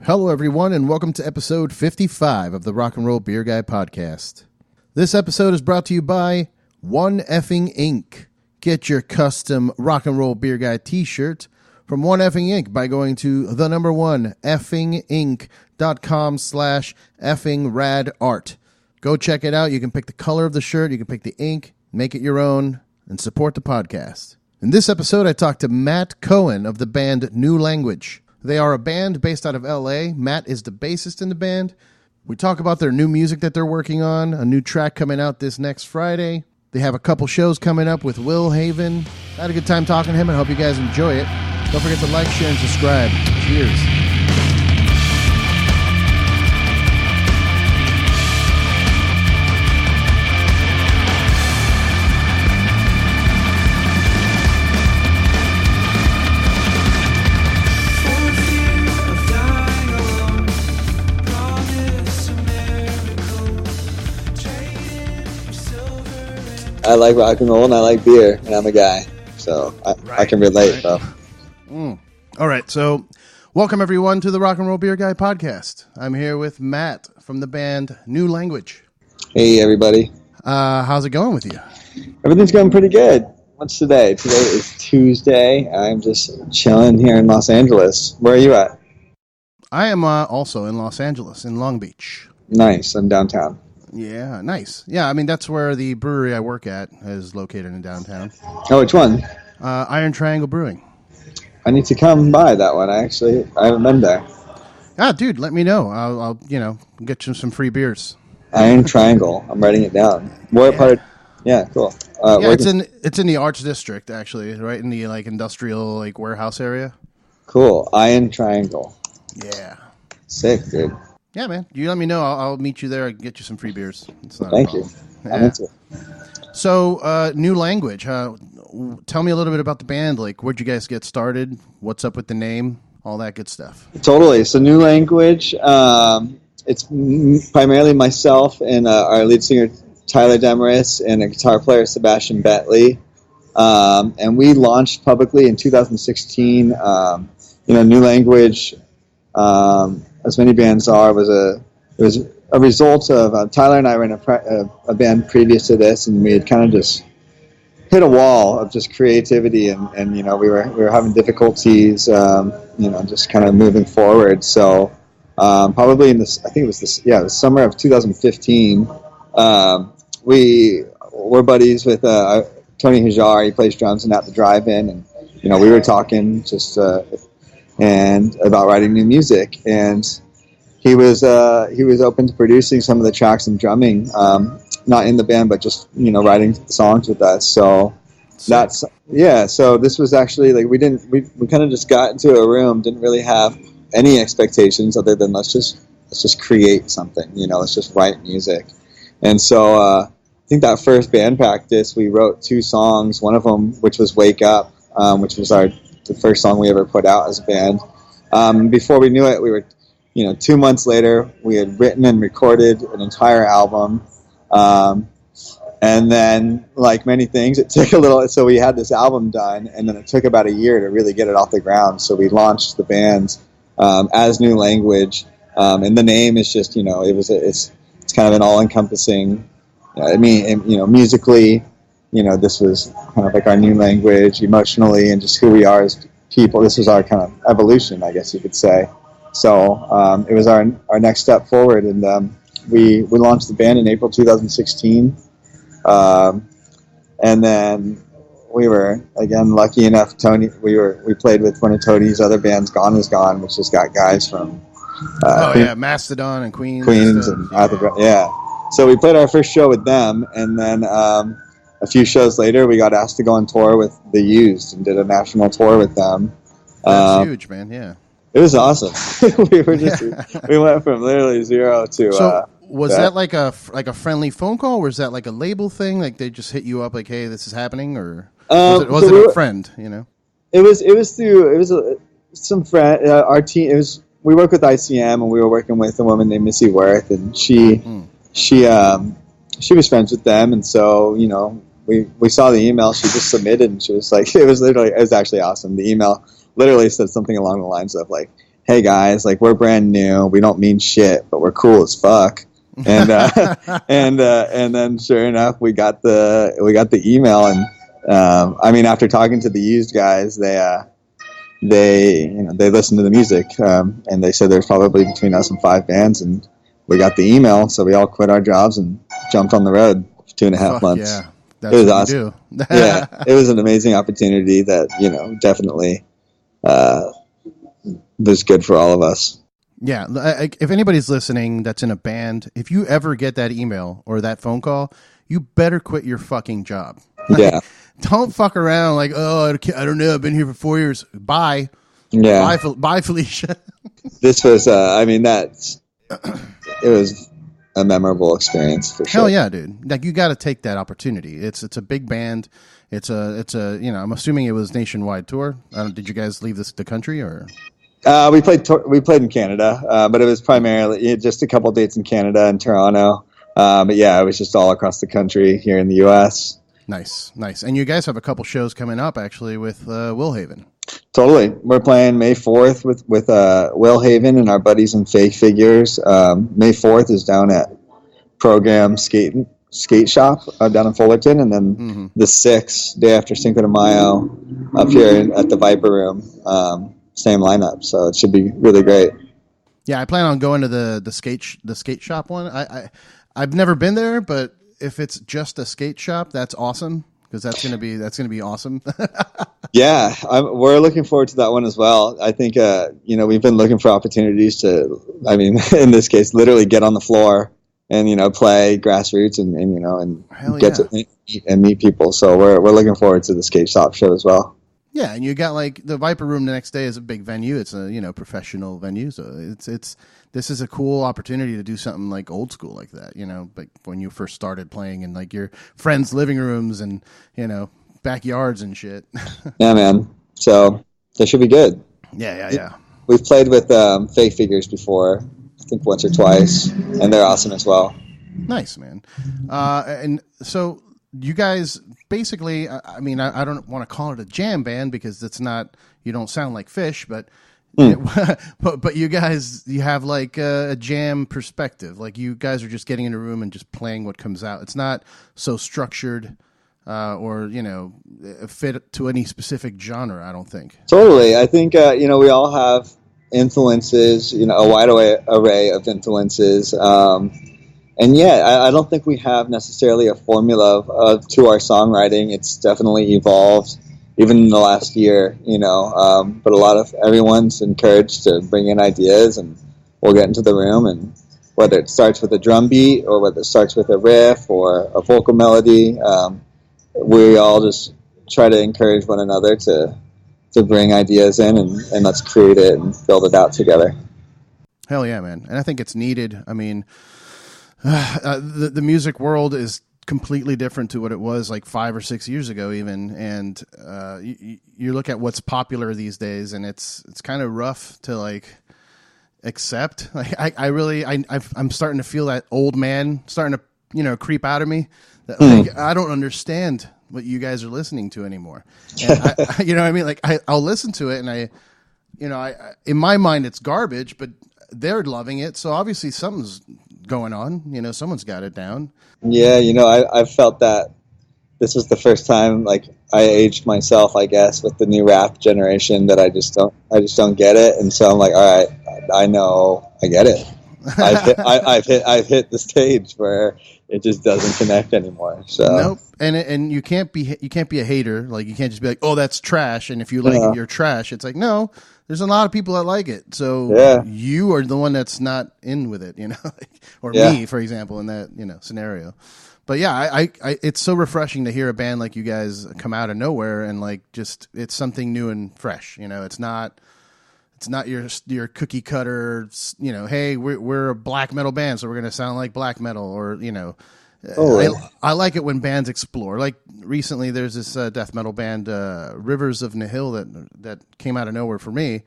Hello, everyone, and welcome to episode 55 of the Rock and Roll Beer Guy podcast. This episode is brought to you by One Effing Inc. Get your custom Rock and Roll Beer Guy t-shirt from One Effing Inc. by going to the number one effinginc.com/effingradart. Go check it out. You can pick the color of the shirt, you can pick the ink, make it your own, and support the podcast. In this episode, I talked to Matt Cohen of the band New Language. They are a band based out of LA. Matt is the bassist in the band. We talk about their new music that they're working on, a new track coming out this next Friday. They have a couple shows coming up with Will Haven. I had a good time talking to him, and I hope you guys enjoy it. Don't forget to like, share, and subscribe. Cheers. I like rock and roll and I like beer, and I'm a guy, so I can relate. Right. All right, so welcome everyone to the Rock and Roll Beer Guy podcast. I'm here with Matt from the band New Language. Hey, everybody. How's it going with you? Everything's going pretty good. What's today? Today is Tuesday. I'm just chilling here in Los Angeles. Where are you at? I am also in Los Angeles, in Long Beach. Nice. I'm downtown. Yeah, nice. Yeah, I mean, that's where the brewery I work at is located in downtown. Oh, which one? Iron Triangle Brewing. I need to come by that one. I haven't been there. Ah, dude, let me know. I'll get you some free beers. Iron Triangle. I'm writing it down. What part? Yeah, cool. It's in the Arts District, actually, right in the industrial warehouse area. Cool. Iron Triangle. Yeah. Sick, dude. Yeah, man. You let me know. I'll meet you there. I can get you some free beers. Thank you. Yeah. So, New Language. Tell me a little bit about the band. Where'd you guys get started? What's up with the name? All that good stuff. Totally. So, New Language. It's primarily myself and our lead singer Tyler Demarest and a guitar player Sebastian Bentley. And we launched publicly in 2016. New Language. As many bands are, it was a result of Tyler and I were in a band previous to this, and we had kind of just hit a wall of just creativity, and we were having difficulties, just kind of moving forward. So probably the summer of 2015, we were buddies with Tony Hajar. He plays drums and at the drive-in, and we were talking just. And about writing new music, and he was open to producing some of the tracks and drumming, not in the band, but just writing songs with us. So that's So this was actually we kind of just got into a room, didn't really have any expectations other than let's just create something, let's just write music. And so I think that first band practice we wrote 2 songs, one of them which was Wake Up, which was the first song we ever put out as a band. Before we knew it, we were, 2 months later, we had written and recorded an entire album. And then, like many things, it took a little, so we had this album done, and then it took about a year to really get it off the ground. So we launched the band as New Language. And the name is just, it's kind of an all-encompassing, musically, this was kind of like our new language, emotionally, and just who we are as people. This was our kind of evolution, I guess you could say. So it was our next step forward, and we launched the band in April 2016. And then we were, again, lucky enough, Tony, we played with one of Tony's other bands, Gone Is Gone, which has got guys from Mastodon and Queens and yeah. So we played our first show with them, and then a few shows later, we got asked to go on tour with The Used and did a national tour with them. That's huge, man. Yeah, it was awesome. we went from literally 0 to. So was that like a friendly phone call, or was that like a label thing? Like they just hit you up, like, "Hey, this is happening," or was it a friend? It was through some friend. Our team. We work with ICM, and we were working with a woman named Missy Worth, and she was friends with them, and so we saw the email she just submitted, and she was like, it was actually awesome. The email literally said something along the lines of like, hey guys, like we're brand new, we don't mean shit, but we're cool as fuck. And and then sure enough, we got the email, and I mean, after talking to the used guys, they listened to the music, and they said there's probably between us and 5 bands, and we got the email, so we all quit our jobs and jumped on the road for 2.5 months. Yeah, that's it was what awesome. You do. Yeah, it was an amazing opportunity that definitely was good for all of us. Yeah, if anybody's listening that's in a band, if you ever get that email or that phone call, you better quit your fucking job. Yeah. Don't fuck around like, oh, I don't know, I've been here for 4 years. Bye. Yeah. Bye, Felicia. This was, it was a memorable experience for sure. Hell yeah, dude. Like, you got to take that opportunity. It's a big band. It's a I'm assuming it was nationwide tour. Did you guys leave the country or? We played in Canada, but it was primarily just a couple dates in Canada and Toronto. But yeah, it was just all across the country here in the U.S. Nice. And you guys have a couple shows coming up actually with Will Haven. Totally. We're playing May 4th with Will Haven and our buddies in Fake Figures. May 4th is down at Program Skate Shop down in Fullerton, and then the 6th, day after Cinco de Mayo, up here at the Viper Room. Same lineup, so it should be really great. Yeah, I plan on going to the skate shop one. I've never been there, but if it's just a skate shop, that's awesome, because that's gonna be awesome. Yeah, we're looking forward to that one as well. I think we've been looking for opportunities to, in this case, literally get on the floor and play grassroots and get to meet people. So we're looking forward to the skate shop show as well. Yeah, and you got like the Viper Room the next day is a big venue. It's a professional venue, so this is a cool opportunity to do something like old school like that. Like when you first started playing in like your friends' living rooms and backyards and shit. Yeah, man. So that should be good. Yeah. We've played with Fake Figures before, I think once or twice, and they're awesome as well. Nice, man. And so you guys basically, I don't want to call it a jam band because it's not, you don't sound like Fish, but but you guys, you have like a jam perspective. Like you guys are just getting in a room and just playing what comes out. It's not so structured or fit to any specific genre, I don't think. Totally. I think we all have influences, a wide array of influences. And yeah, I don't think we have necessarily a formula to our songwriting. It's definitely evolved, even in the last year, but everyone's encouraged to bring in ideas, and we'll get into the room, and whether it starts with a drum beat or whether it starts with a riff or a vocal melody, we all just try to encourage one another to bring ideas in, and let's create it and build it out together. Hell yeah, man. And I think it's needed. The music world is completely different to what it was like 5 or 6 years ago even, and you look at what's popular these days, and it's kind of rough to like accept. Like I'm starting to feel that old man starting to creep out of me, that like I don't understand what you guys are listening to anymore. And like I'll listen to it, and I in my mind it's garbage, but they're loving it, so obviously something's going on. Someone's got it down. Yeah, I've felt that this was the first time like I aged myself, I guess, with the new rap generation, that I just don't get it, and so I'm like, all right, I know I get it. I've hit the stage where it just doesn't connect anymore. So nope. And you can't be a hater. Like you can't just be like, oh, that's trash, and if you like it, you're trash. It's like, no, there's a lot of people that like it. So you are the one that's not in with it, or me, for example, in that scenario. But yeah, I it's so refreshing to hear a band like you guys come out of nowhere and like just it's something new and fresh. It's not your cookie cutter. Hey, we're a black metal band, so we're gonna sound like black metal, or I like it when bands explore. Like recently, there's this death metal band, Rivers of Nihil, that came out of nowhere for me,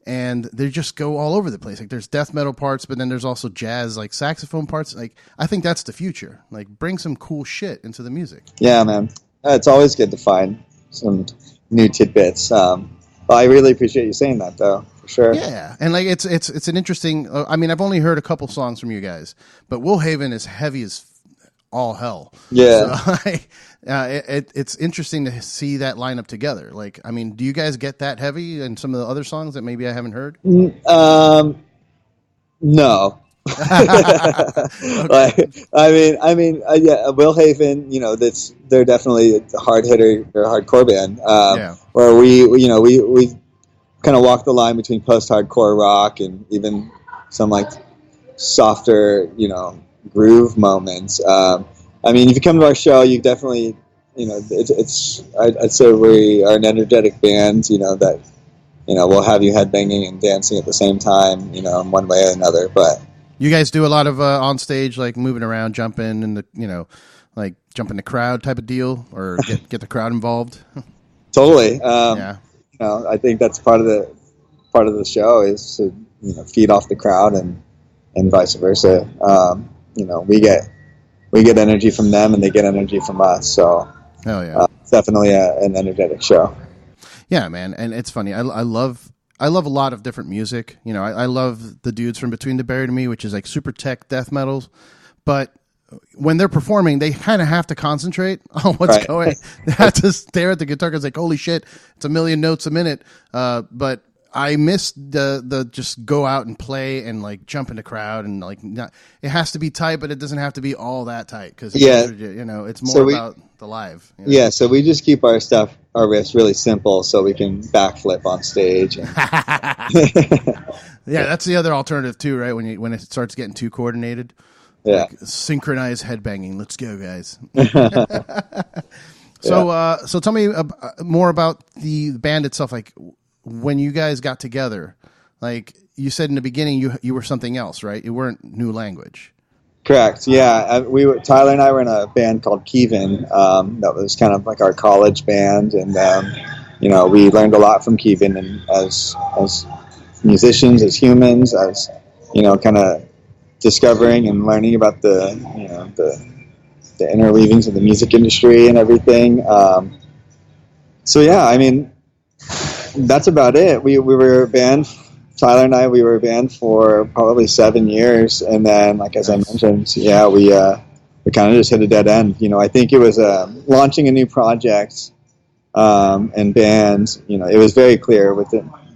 and they just go all over the place. Like there's death metal parts, but then there's also jazz, like saxophone parts. Like I think that's the future. Like bring some cool shit into the music. Yeah, man, it's always good to find some new tidbits. Well, I really appreciate you saying that, though, for sure. Yeah, and like it's an interesting. I mean, I've only heard a couple songs from you guys, but Will Haven is heavy as all hell. Yeah. So it's interesting to see that lineup together. Like, I mean, do you guys get that heavy in some of the other songs that maybe I haven't heard? No. Okay. Yeah, Will Haven, they're definitely a hard hitter or hardcore band. Where we kind of walk the line between post-hardcore rock and even some like softer, groove moments. I mean, if you come to our show, you definitely, I'd say we are an energetic band, that, we'll have you headbanging and dancing at the same time, in one way or another. But you guys do a lot of on stage, like moving around, jumping in the, like jumping the crowd type of deal, or get the crowd involved. Totally. Yeah. I think that's part of the show is to, feed off the crowd and vice versa. We get energy from them and they get energy from us. So hell yeah. It's definitely an energetic show. Yeah, man. And it's funny. I love a lot of different music. I love the dudes from Between the Buried and Me, which is like super tech death metals. But when they're performing, they kind of have to concentrate on what's going. They have to stare at the guitar because, like, holy shit, it's a million notes a minute. But I miss the just go out and play and like jump in the crowd and like not. It has to be tight, but it doesn't have to be all that tight because it's more about the live. Yeah, so we just keep our riffs really simple so we can backflip on stage. And yeah, that's the other alternative too, right? When it starts getting too coordinated. Yeah, like synchronized headbanging. Let's go, guys. So tell me more about the band itself. Like when you guys got together, like you said in the beginning, you were something else, right? You weren't New Language. Correct. Yeah, Tyler and I were in a band called Kevin. That was kind of like our college band, and we learned a lot from Kevin, and as musicians, as humans, as kind of discovering and learning about the interweavings of the music industry and everything. So yeah, I mean, that's about it. We were a band. Tyler and I, we were a band for probably 7 years, and then, like as I mentioned, yeah, we kind of just hit a dead end. I think it was launching a new project and band. It was very clear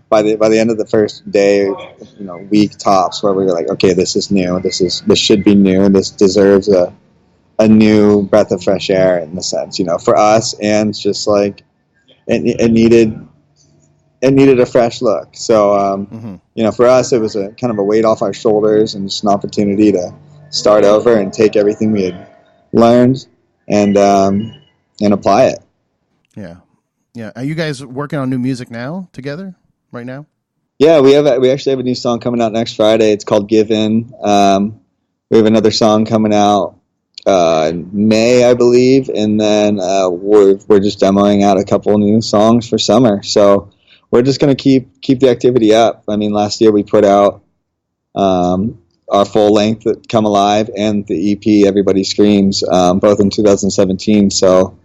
by the end of the first day, week tops, where we were like, okay, this is new. This should be new. This deserves a new breath of fresh air in the sense, for us, and just like it needed a fresh look. So, for us, it was a kind of a weight off our shoulders and just an opportunity to start over and take everything we had learned and apply it. Yeah. Yeah. Are you guys working on new music now together right now? Yeah, we actually have a new song coming out next Friday. It's called Give In. We have another song coming out in May, I believe, and then we're just demoing out a couple new songs for summer. So we're just going to keep the activity up. I mean, last year we put out our full length Come Alive and the EP Everybody Screams, both in 2017. So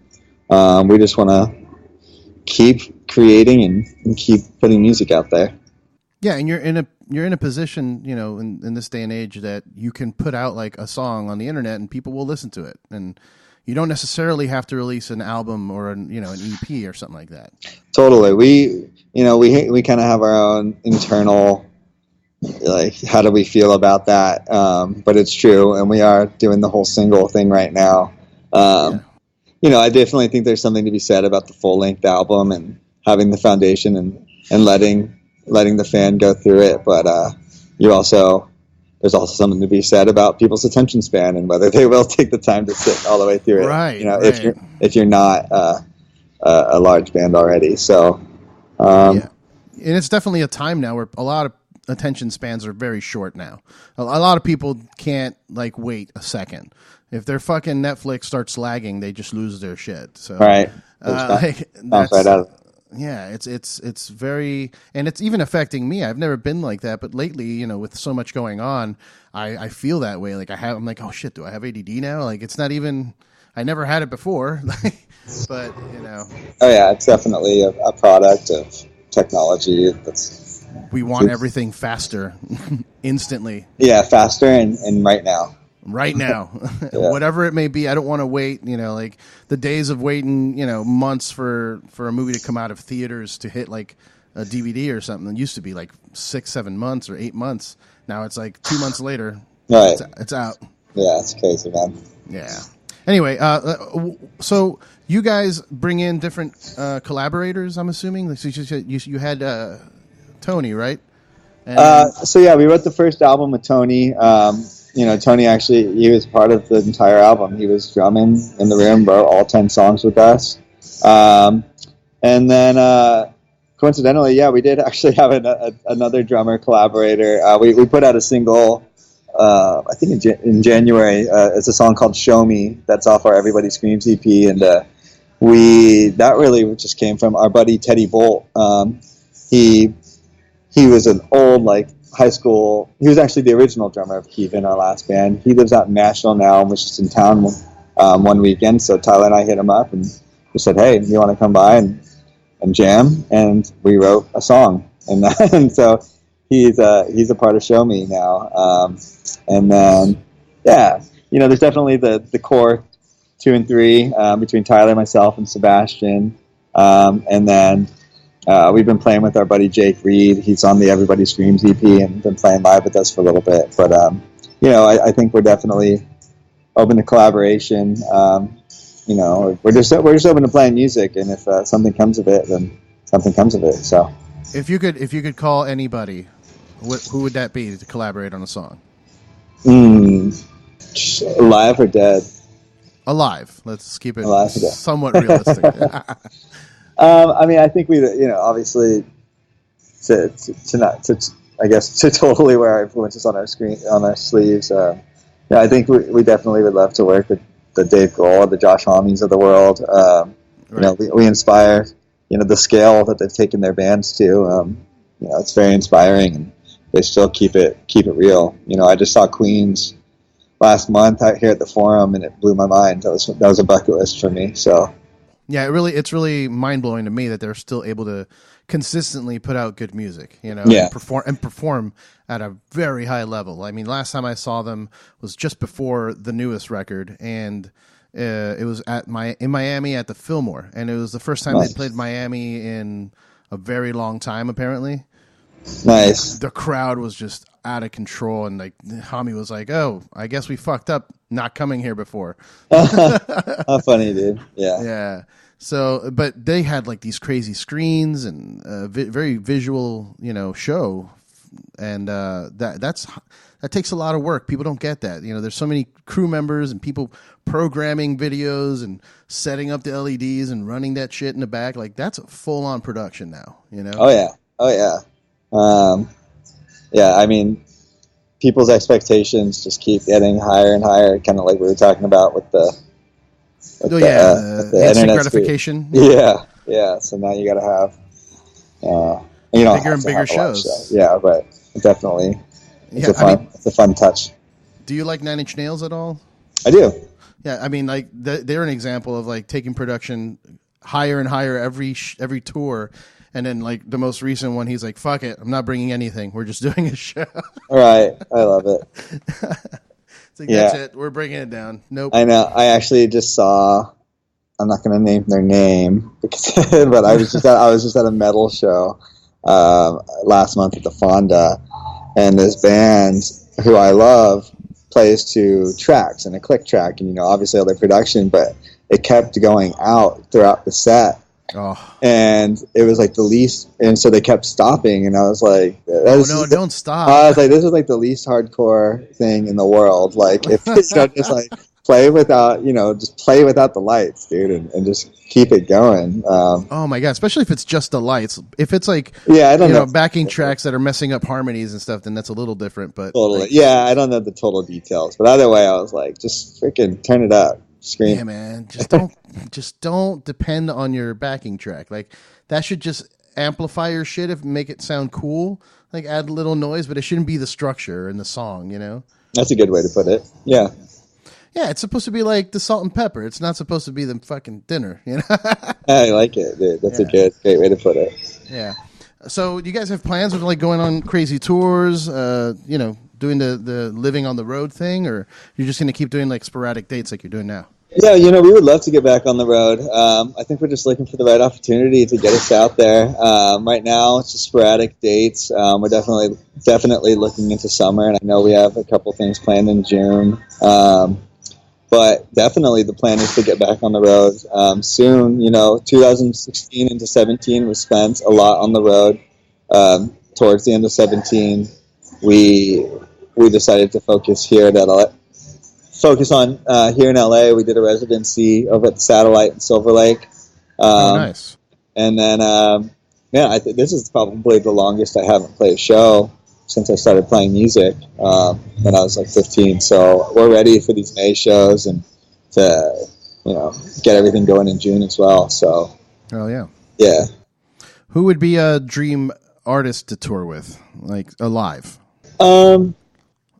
we just want to keep creating and keep putting music out there. Yeah, and you're in a position, in this day and age that you can put out like a song on the internet and people will listen to it, and you don't necessarily have to release an album or an EP or something like that. Totally. We kind of have our own internal, like, how do we feel about that? But it's true, and we are doing the whole single thing right now. I definitely think there's something to be said about the full length album and having the foundation and letting the fan go through it, but there's also something to be said about people's attention span and whether they will take the time to sit all the way through it. Right. If you're not a large band already. So and it's definitely a time now where a lot of attention spans are very short now. A lot of people can't like wait a second. If their fucking Netflix starts lagging, they just lose their shit. So right. That's right out of it. Yeah, it's very, and it's even affecting me. I've never been like that, but lately, with so much going on, I feel that way. Like I'm like, oh shit, do I have ADD now? Like it's not even, I never had it before, but Oh yeah, it's definitely a product of technology that's We want everything faster, instantly. Yeah, faster and right now. Right now, whatever it may be. I don't want to wait, like the days of waiting, months for a movie to come out of theaters to hit like a DVD or something. It used to be like 6-7 months or 8 months. Now it's like 2 months later. Right. It's out. Yeah, it's crazy, man. Yeah. Anyway, so you guys bring in different collaborators, I'm assuming? So you had Tony, right? So yeah, we wrote the first album with Tony. Tony actually, he was part of the entire album. He was drumming in the room, wrote all 10 songs with us. And then, coincidentally, yeah, we did actually have another drummer collaborator. We put out a single, I think in January. It's a song called Show Me. That's off our Everybody Screams EP. And that really just came from our buddy Teddy Bolt. He was an old, high school. He was actually the original drummer of Keith in our last band. He lives out in Nashville now and was just in town one weekend. So Tyler and I hit him up and we said, "Hey, you want to come by and jam?" And we wrote a song, and so he's a part of Show Me now. And then there's definitely the core 2 and 3 between Tyler, myself, and Sebastian, and then. We've been playing with our buddy Jake Reed. He's on the Everybody Screams EP and been playing live with us for a little bit. But I think we're definitely open to collaboration. We're just open to playing music, and if something comes of it, then something comes of it. So, if you could call anybody, who would that be to collaborate on a song? Alive or dead? Alive. Let's keep it alive somewhat realistic. I think we, obviously, to totally wear our influences on our sleeves. I think we definitely would love to work with the Dave Grohl, the Josh Hommies of the world. Right. We inspire, the scale that they've taken their bands to. It's very inspiring, and they still keep it real. I just saw Queens last month out here at the Forum, and it blew my mind. That was a bucket list for me. So. Yeah, it's really mind-blowing to me that they're still able to consistently put out good music, and perform at a very high level. I mean, last time I saw them was just before the newest record, and it was in Miami at the Fillmore, and it was the first time they played Miami in a very long time, apparently. Nice. The crowd was just out of control, and Hami was like, "Oh, I guess we fucked up not coming here before." How funny, dude. Yeah. Yeah. So, but they had these crazy screens and very visual, show, and that takes a lot of work. People don't get that. There's so many crew members and people programming videos and setting up the LEDs and running that shit in the back. That's a full on production now. Oh yeah. I mean, people's expectations just keep getting higher and higher, kind of like we were talking about with the instant gratification. Yeah. So now you got to have bigger and bigger shows. Yeah, but definitely, it's a fun touch. Do you like 9 Inch Nails at all? I do. Yeah, I mean, they're an example of taking production higher and higher every tour. And then, the most recent one, he's like, "Fuck it, I'm not bringing anything. We're just doing a show." Right. I love it. That's it. We're bringing it down. Nope. I know. I actually just saw, I'm not going to name their name, but I was just at a metal show last month at the Fonda, and this band, who I love, plays to tracks and a click track, and, obviously all their production, but it kept going out throughout the set. Oh. And it was the least, and so they kept stopping, and I was like, don't stop. I was like, this is the least hardcore thing in the world. If just play without, just play without the lights, dude, and just keep it going. Oh my god, especially if it's just the lights. If it's I don't know, backing tracks that are messing up harmonies and stuff, then that's a little different. But totally, I don't know the total details, but either way, I was like, just freaking turn it up. Scream. Yeah, man. Just don't depend on your backing track. That should just amplify your shit, make it sound cool. Add a little noise, but it shouldn't be the structure in the song. That's a good way to put it. Yeah. Yeah, it's supposed to be like the salt and pepper. It's not supposed to be the fucking dinner. I like it, dude. That's a great way to put it. Yeah. So do you guys have plans of like going on crazy tours, doing the living on the road thing, or you're just going to keep doing like sporadic dates like you're doing now? Yeah, we would love to get back on the road. I think we're just looking for the right opportunity to get us out there. Right now, it's just sporadic dates. We're definitely looking into summer, and I know we have a couple things planned in June. But definitely the plan is to get back on the road soon. 2016 into 17 was spent a lot on the road. Towards the end of 17, we decided to focus here at LA. Focus on here in LA. We did a residency over at the Satellite in Silver Lake. Nice. And then, I think this is probably the longest I haven't played a show since I started playing music when I was like 15. So we're ready for these May shows and to, get everything going in June as well. So. Oh yeah. Yeah. Who would be a dream artist to tour with, like alive?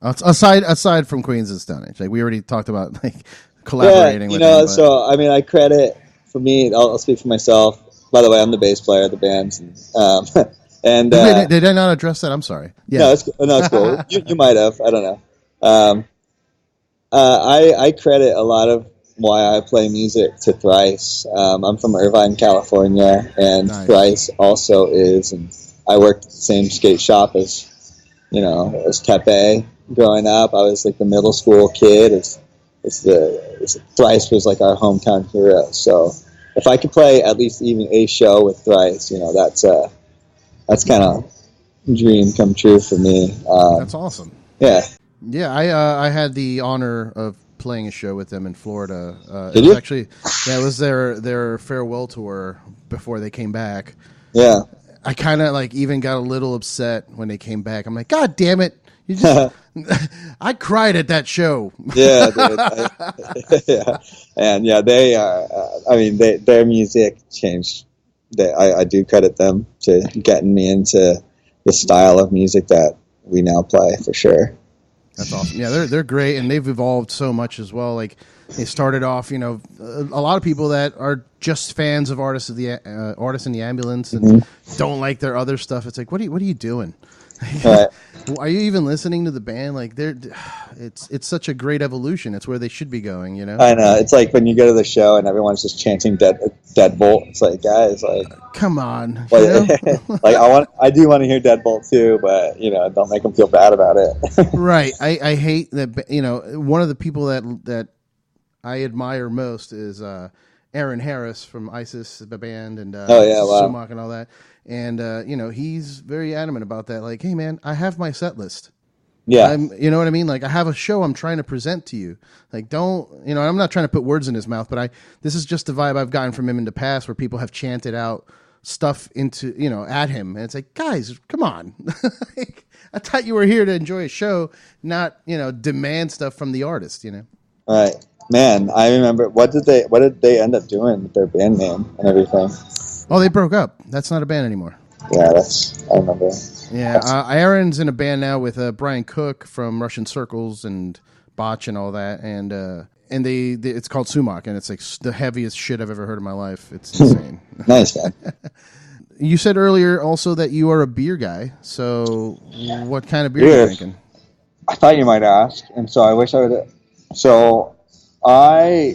Aside from Queens of Stone Age, like we already talked about, like collaborating with him. So I mean, I credit for me. I'll speak for myself. By the way, I'm the bass player of the band, and did I not address that? I'm sorry. Yeah, no, it's cool. you might have. I don't know. I credit a lot of why I play music to Thrice. I'm from Irvine, California, and nice. Thrice also is, and I worked at the same skate shop as Tepe. Growing up, I was like the middle school kid. Thrice was like our hometown hero. So if I could play at least even a show with Thrice, that's kind of dream come true for me. That's awesome. Yeah. Yeah, I had the honor of playing a show with them in Florida. Did you? Actually, it was their farewell tour before they came back. Yeah. I kind of like even got a little upset when they came back. I'm like, God damn it. You just, I cried at that show. Yeah, dude. Yeah. And yeah, they are, their music changed. I do credit them to getting me into the style of music that we now play for sure. That's awesome. Yeah, they're great, and they've evolved so much as well. Like they started off, a lot of people that are just fans of Artists in the Ambulance and don't like their other stuff. It's like, what are you doing? Right. Are you even listening to the band? Like it's such a great evolution. It's where they should be going, I know. It's like when you go to the show and everyone's just chanting Deadbolt. It's like, guys, like, come on. Like I do want to hear Deadbolt too, but don't make them feel bad about it. Right. I hate that. One of the people that I admire most is Aaron Harris from ISIS, the band, and Sumac and all that. And, he's very adamant about that. Like, hey, man, I have my set list. Yeah. You know what I mean? Like, I have a show I'm trying to present to you. Like, don't, I'm not trying to put words in his mouth, but this is just the vibe I've gotten from him in the past where people have chanted out stuff into, at him. And it's like, guys, come on. Like, I thought you were here to enjoy a show, not, demand stuff from the artist, Right. Man, I remember, what did they end up doing with their band name and everything? Oh, they broke up. That's not a band anymore. Yeah, I remember. Yeah, Aaron's in a band now with Brian Cook from Russian Circles and Botch and all that, and they it's called Sumac, and it's like the heaviest shit I've ever heard in my life. It's insane. Nice, man. You said earlier also that you are a beer guy. So, what kind of beer are you drinking? I thought you might ask, and so I wish I would. So, I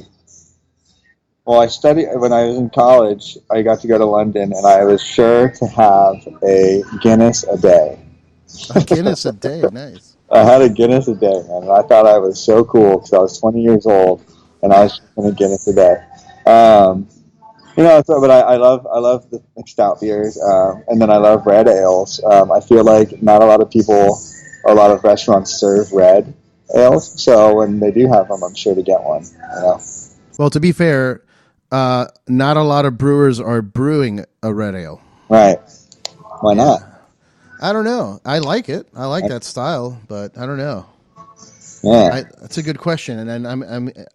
studied when I was in college. I got to go to London, and I was sure to have a Guinness a day. A Guinness a day, nice. I had a Guinness a day, man, and I thought I was so cool because I was 20 years old, and I was drinking a Guinness a day. But I love the stout beers, and then I love red ales. I feel like not a lot of people, or a lot of restaurants serve red ales, so when they do have them, I'm sure to get one. Well, to be fair, not a lot of brewers are brewing a red ale. Right. Why not? I don't know. I like it. I like that style, but I don't know. Yeah. That's a good question. And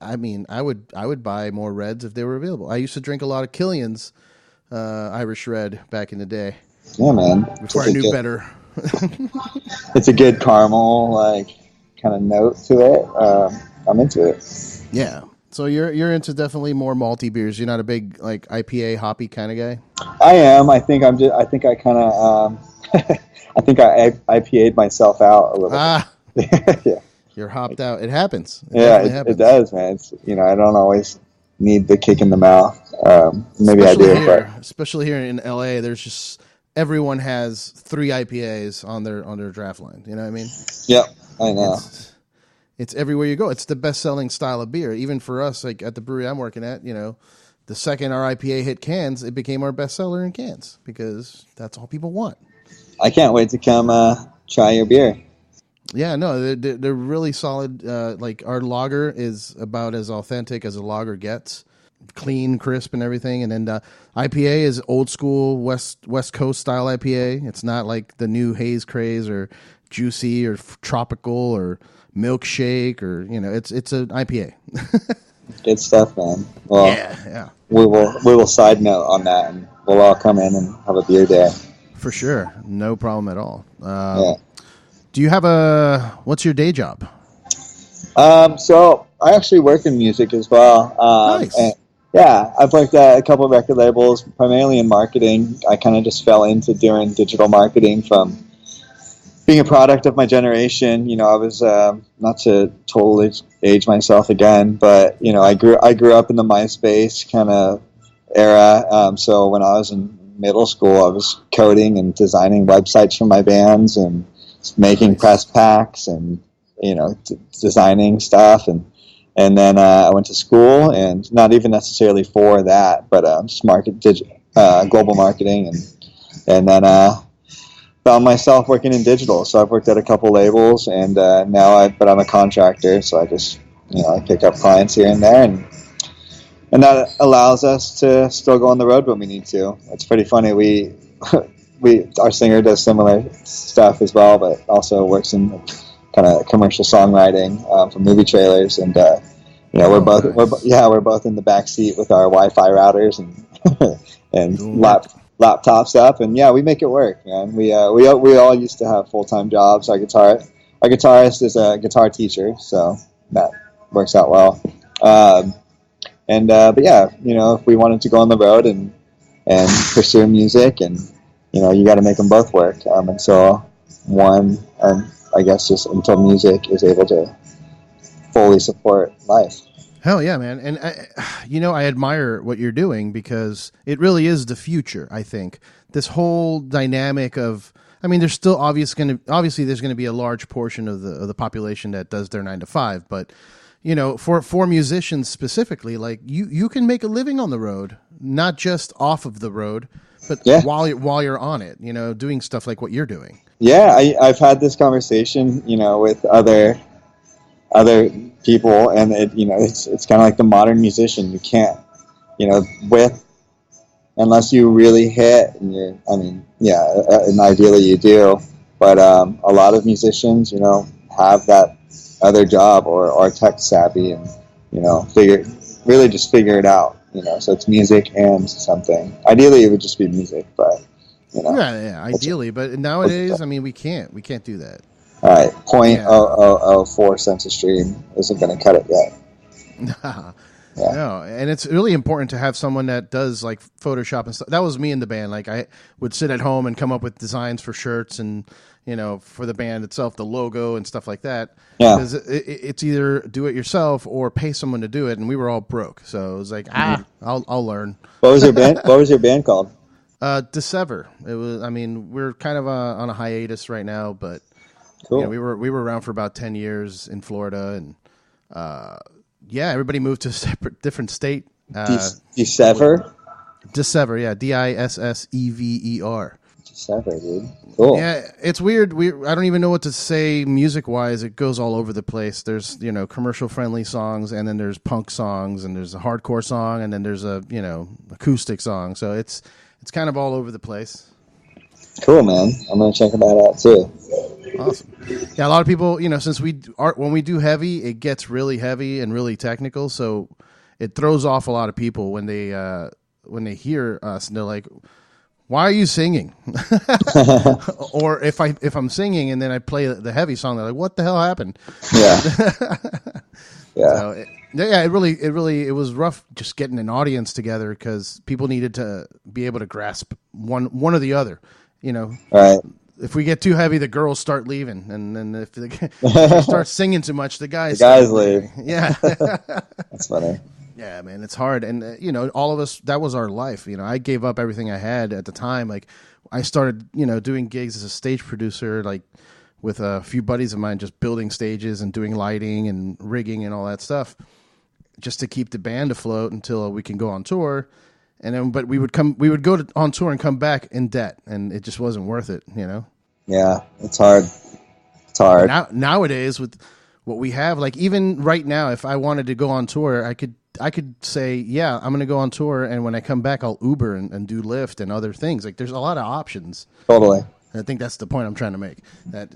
I would buy more reds if they were available. I used to drink a lot of Killian's Irish Red back in the day. Yeah, man. Before I knew better. It's a good caramel, like, kind of note to it. I'm into it. Yeah. So you're into definitely more malty beers. You're not a big like IPA hoppy kind of guy. I am. I think I'm just. I think I kind of. I think I IPA'd myself out a little bit. Yeah. You're hopped out. It happens. It does, man. It's, I don't always need the kick in the mouth. Maybe especially I do, here, especially here in LA. There's just everyone has 3 IPAs on their draft line. You know what I mean? Yep, I know. It's everywhere you go. It's the best-selling style of beer. Even for us, like at the brewery I'm working at, the second our IPA hit cans, it became our bestseller in cans because that's all people want. I can't wait to come try your beer. Yeah, no, they're really solid. Like our lager is about as authentic as a lager gets, clean, crisp, and everything. And then IPA is old school West Coast style IPA. It's not like the new haze craze or juicy or tropical or milkshake or it's an IPA. Good stuff, man. Well, yeah. We will side note on that, and we'll all come in and have a beer day for sure. No problem at all. Yeah. Do you have what's your day job? So I actually work in music as well. Nice. And yeah, I've worked at a couple of record labels, primarily in marketing. I kind of just fell into doing digital marketing from being a product of my generation. I was not to totally age myself again, but I grew up in the MySpace kind of era. So when I was in middle school, I was coding and designing websites for my bands and making press packs and designing stuff, and then I went to school, and not even necessarily for that, but just global marketing, and then found myself working in digital. So I've worked at a couple labels, and but I'm a contractor, so I just I pick up clients here and there, and that allows us to still go on the road when we need to. It's pretty funny. Our singer does similar stuff as well, but also works in kind of commercial songwriting for movie trailers, and we're both in the back seat with our Wi-Fi routers and laptops up, and we make it work, man. We all used to have full-time jobs. Our guitarist is a guitar teacher, so that works out well. But if we wanted to go on the road and pursue music, and you got to make them both work. Until music is able to fully support life. Hell yeah, man. And I admire what you're doing because it really is the future. I think this whole dynamic of, there's still obviously there's going to be a large portion of the population that does their 9 to 5, but for musicians specifically, like you can make a living on the road, not just off of the road, but while you're on it, doing stuff like what you're doing. Yeah, I've had this conversation, with other people, and it's kind of like the modern musician. You can't, unless you really hit, and ideally you do, but a lot of musicians, have that other job or are tech savvy and figure it out. So it's music and something. Ideally, it would just be music, but ideally. But nowadays, we can't do that. All right, 0.0004 cents a stream isn't going to cut it yet. No, and it's really important to have someone that does like Photoshop and stuff. That was me in the band. Like I would sit at home and come up with designs for shirts and for the band itself, the logo and stuff like that. Yeah, because it's either do it yourself or pay someone to do it, and we were all broke. So it was like, I'll learn. What was your band? What was your band called? Dissever. It was. We're kind of on a hiatus right now, but cool. We were around for about 10 years in Florida, and everybody moved to a different state. Dissever? Dissever, yeah. Dissever. Dissever, dude. Cool. Yeah, it's weird. I don't even know what to say music-wise. It goes all over the place. There's, commercial-friendly songs, and then there's punk songs, and there's a hardcore song, and then there's a, acoustic song. So it's kind of all over the place. Cool, man. I'm going to check that out, too. Awesome. Yeah, a lot of people, since when we do heavy, it gets really heavy and really technical, so it throws off a lot of people when they hear us and they're like, "Why are you singing?" Or if I'm singing and then I play the heavy song, they're like, "What the hell happened?" Yeah. Yeah. So Yeah, it was rough just getting an audience together because people needed to be able to grasp one or the other. You know, Right. If we get too heavy, the girls start leaving, and then if you start singing too much, the guys leave. Yeah, that's funny. Yeah, man, it's hard, and all of us, that was our life. I gave up everything I had at the time. Like, I started, doing gigs as a stage producer, like with a few buddies of mine, just building stages and doing lighting and rigging and all that stuff, just to keep the band afloat until we can go on tour. And then, but we would go on tour and come back in debt, and it just wasn't worth it. Yeah, it's hard. It's hard. Nowadays, with what we have, like even right now, if I wanted to go on tour, I could say, yeah, I'm going to go on tour, and when I come back, I'll Uber and do Lyft and other things. Like, there's a lot of options. Totally. And I think that's the point I'm trying to make. That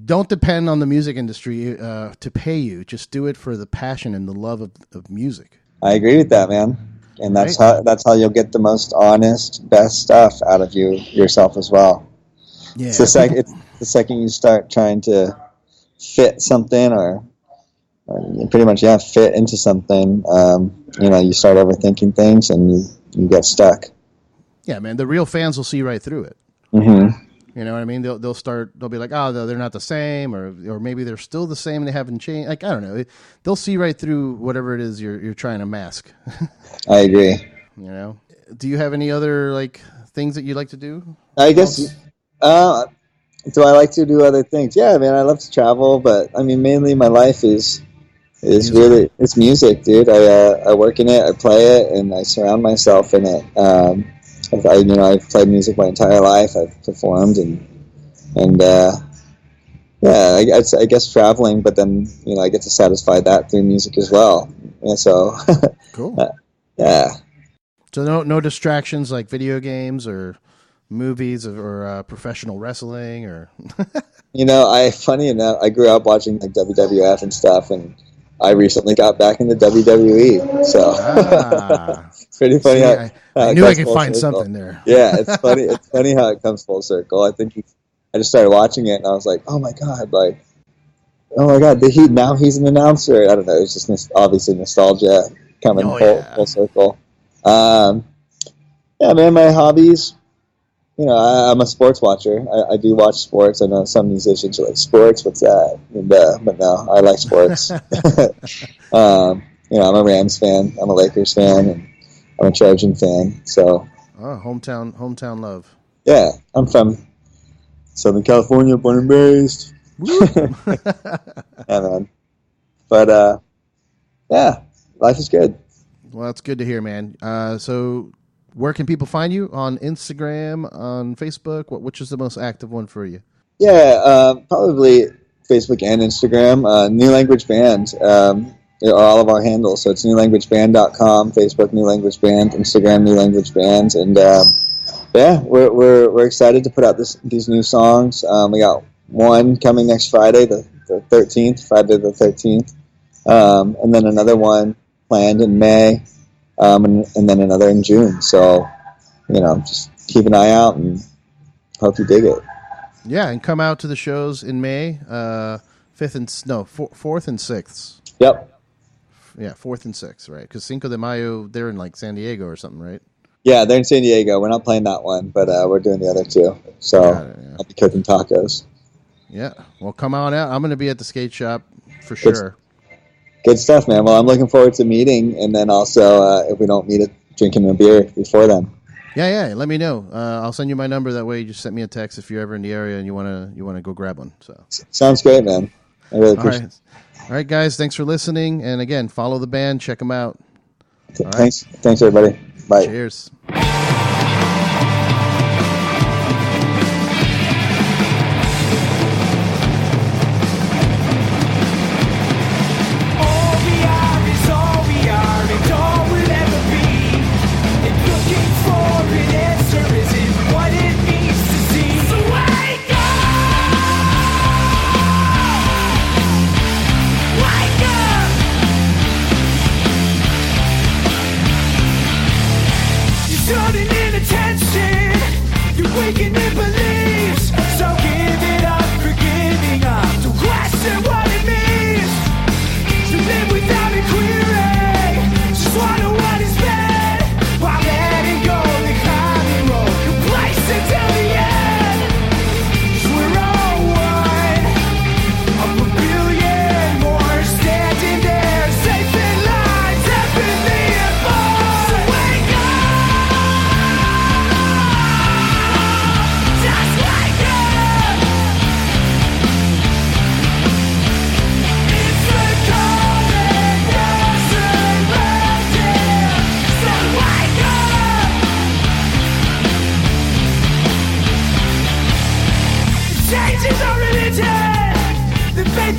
don't depend on the music industry to pay you. Just do it for the passion and the love of music. I agree with that, man. And that's how you'll get the most honest, best stuff out of yourself as well. Yeah. It's the second you start trying to fit something or pretty much fit into something, you start overthinking things and you get stuck. Yeah, man, the real fans will see right through it. Mm-hmm. You know what I mean? They'll be like, oh, they're not the same, or maybe they're still the same and they haven't changed. Like, I don't know. They'll see right through whatever it is you're trying to mask. I agree. Do you have any other like things that you like to do? I guess. Do I like to do other things? Yeah, man, I love to travel, but I mean, mainly my life is really it's music, dude. I work in it, I play it, and I surround myself in it. I've played music my entire life. I've performed and I guess traveling, but then I get to satisfy that through music as well. And so cool. Yeah. So no distractions like video games or movies or professional wrestling or. Funny enough, I grew up watching like WWF and stuff, and I recently got back into WWE. So it's pretty funny. See, I knew I could find something there. Yeah, it's funny. It's funny how it comes full circle. I think I just started watching it, and I was like, oh my god, he's an announcer. I don't know. It's just obviously nostalgia coming full circle. Yeah, man, my hobbies. I'm a sports watcher. I do watch sports. I know some musicians are like, sports, what's that? But no, I like sports. I'm a Rams fan. I'm a Lakers fan, and I'm a Trojan fan. So, hometown love. Yeah, I'm from Southern California, born and raised. Yeah, man. But yeah, life is good. Well, that's good to hear, man. So, where can people find you? On Instagram, on Facebook? Which is the most active one for you? Yeah, probably Facebook and Instagram. New Language Band are all of our handles. So it's newlanguageband.com, Facebook New Language Band, Instagram New Language Band, and we're excited to put out these new songs. We got one coming next Friday, the 13th, Friday the 13th, and then another one planned in May. And then another in June. So, just keep an eye out and hope you dig it. Yeah, and come out to the shows in May, 4th and 6th. Yep. Yeah, 4th and 6th, right? Because Cinco de Mayo, they're in like San Diego or something, right? Yeah, they're in San Diego. We're not playing that one, but we're doing the other two. So I'll be cooking tacos. Yeah, well, come on out. I'm going to be at the skate shop for sure. Good stuff, man. Well, I'm looking forward to meeting, and then also, if we don't meet, drinking a beer before then. Yeah. Let me know. I'll send you my number. That way, you just send me a text if you're ever in the area and you want to go grab one. So sounds great, man. I really appreciate it. All right, guys. Thanks for listening, and again, follow the band. Check them out. Thanks, everybody. Bye. Cheers. Shouldn't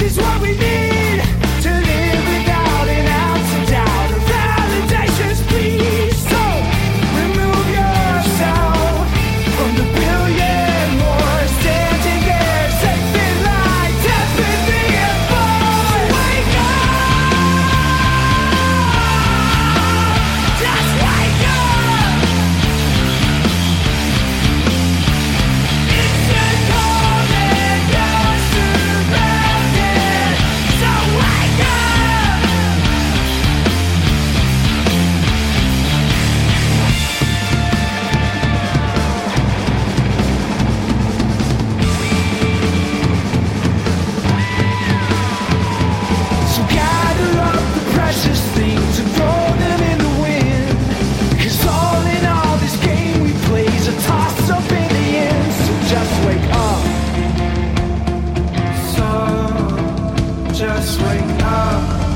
is what we need to live without an ounce of doubt or validations, please. So remove yourself from the billion more standing there, safe in line, deafening and boy. Wake up! Just wake up! It's a cold and you're surrounded, so wake up! So gather up the precious things and throw them in the wind. 'Cause all in all, this game we play's a toss up in the end. So just wake up. So just wake up.